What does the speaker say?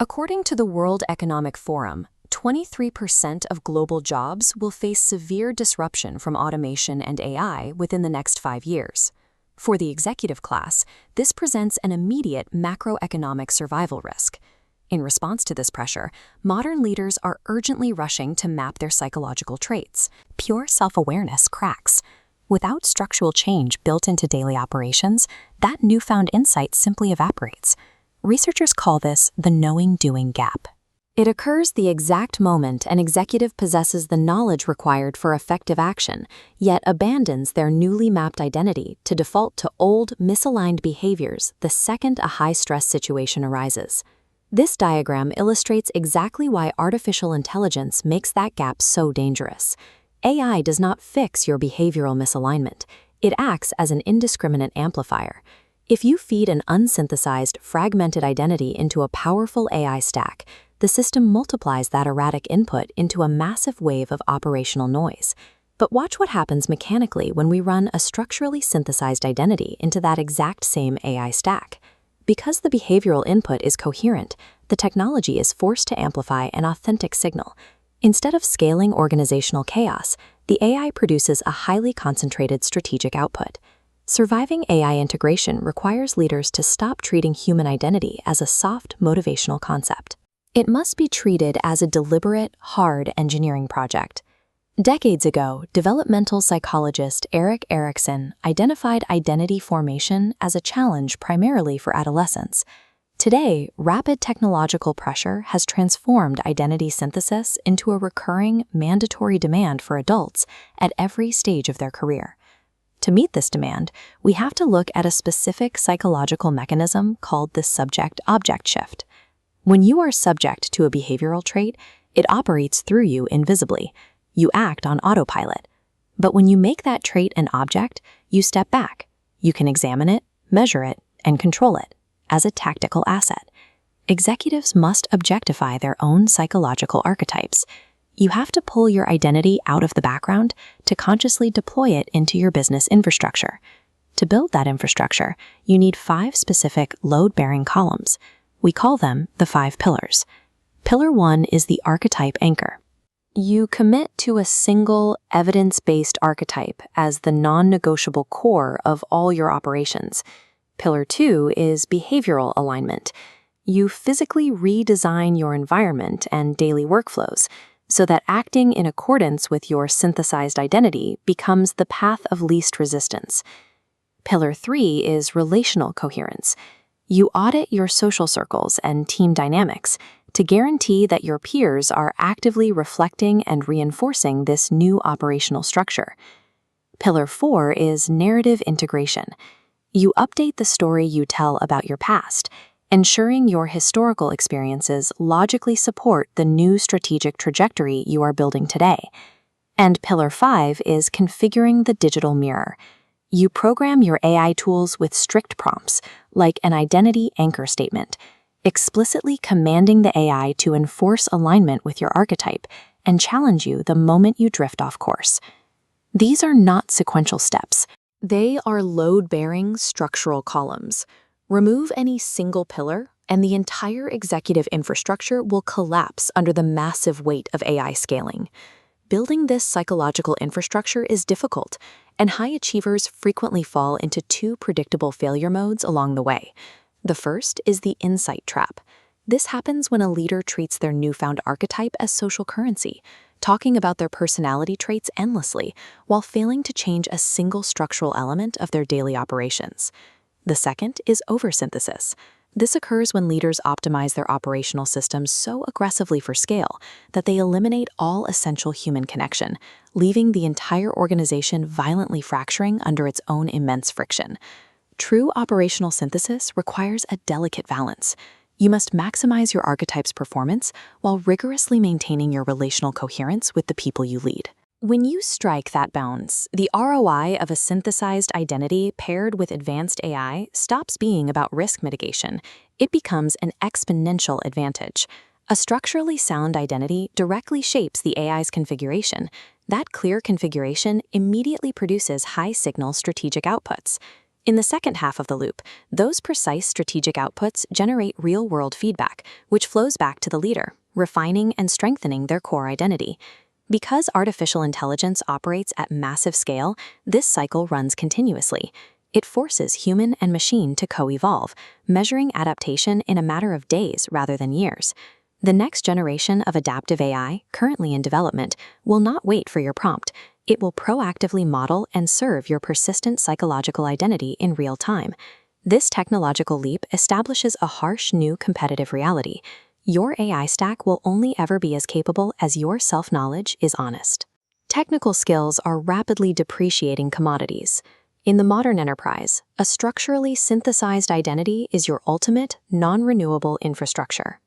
According to the World Economic Forum, 23% of global jobs will face severe disruption from automation and AI within the next 5 years. For the executive class, this presents an immediate macroeconomic survival risk. In response to this pressure, modern leaders are urgently rushing to map their psychological traits. Pure self-awareness cracks. Without structural change built into daily operations, that newfound insight simply evaporates. Researchers call this the knowing-doing gap. It occurs the exact moment an executive possesses the knowledge required for effective action, yet abandons their newly mapped identity to default to old, misaligned behaviors the second a high-stress situation arises. This diagram illustrates exactly why artificial intelligence makes that gap so dangerous. AI does not fix your behavioral misalignment. It acts as an indiscriminate amplifier. If you feed an unsynthesized, fragmented identity into a powerful AI stack, the system multiplies that erratic input into a massive wave of operational noise. But watch what happens mechanically when we run a structurally synthesized identity into that exact same AI stack. Because the behavioral input is coherent, the technology is forced to amplify an authentic signal. Instead of scaling organizational chaos, the AI produces a highly concentrated strategic output. Surviving AI integration requires leaders to stop treating human identity as a soft, motivational concept. It must be treated as a deliberate, hard engineering project. Decades ago, developmental psychologist Erik Erikson identified identity formation as a challenge primarily for adolescents. Today, rapid technological pressure has transformed identity synthesis into a recurring, mandatory demand for adults at every stage of their career. To meet this demand, we have to look at a specific psychological mechanism called the subject-object shift. When you are subject to a behavioral trait, it operates through you invisibly. You act on autopilot. But when you make that trait an object, you step back. You can examine it, measure it, and control it as a tactical asset. Executives must objectify their own psychological archetypes. You have to pull your identity out of the background to consciously deploy it into your business infrastructure. To build that infrastructure, you need 5 specific load-bearing columns. We call them the 5 pillars. Pillar 1 is the archetype anchor. You commit to a single, evidence-based archetype as the non-negotiable core of all your operations. Pillar 2 is behavioral alignment. You physically redesign your environment and daily workflows so that acting in accordance with your synthesized identity becomes the path of least resistance. Pillar 3 is relational coherence. You audit your social circles and team dynamics to guarantee that your peers are actively reflecting and reinforcing this new operational structure. Pillar 4 is narrative integration. You update the story you tell about your past, ensuring your historical experiences logically support the new strategic trajectory you are building today. And Pillar 5 is configuring the digital mirror. You program your AI tools with strict prompts, like an identity anchor statement, explicitly commanding the AI to enforce alignment with your archetype and challenge you the moment you drift off course. These are not sequential steps. They are load-bearing structural columns. Remove any single pillar, and the entire executive infrastructure will collapse under the massive weight of AI scaling. Building this psychological infrastructure is difficult, and high achievers frequently fall into 2 predictable failure modes along the way. The first is the insight trap. This happens when a leader treats their newfound archetype as social currency, talking about their personality traits endlessly while failing to change a single structural element of their daily operations. The second is oversynthesis. This occurs when leaders optimize their operational systems so aggressively for scale that they eliminate all essential human connection, leaving the entire organization violently fracturing under its own immense friction. True operational synthesis requires a delicate balance. You must maximize your archetype's performance while rigorously maintaining your relational coherence with the people you lead. When you strike that balance, the ROI of a synthesized identity paired with advanced AI stops being about risk mitigation. It becomes an exponential advantage. A structurally sound identity directly shapes the AI's configuration. That clear configuration immediately produces high-signal strategic outputs. In the second half of the loop, those precise strategic outputs generate real-world feedback, which flows back to the leader, refining and strengthening their core identity. Because artificial intelligence operates at massive scale, this cycle runs continuously. It forces human and machine to co-evolve, measuring adaptation in a matter of days rather than years. The next generation of adaptive AI, currently in development, will not wait for your prompt. It will proactively model and serve your persistent psychological identity in real time. This technological leap establishes a harsh new competitive reality. Your AI stack will only ever be as capable as your self-knowledge is honest. Technical skills are rapidly depreciating commodities. In the modern enterprise, a structurally synthesized identity is your ultimate, non-renewable infrastructure.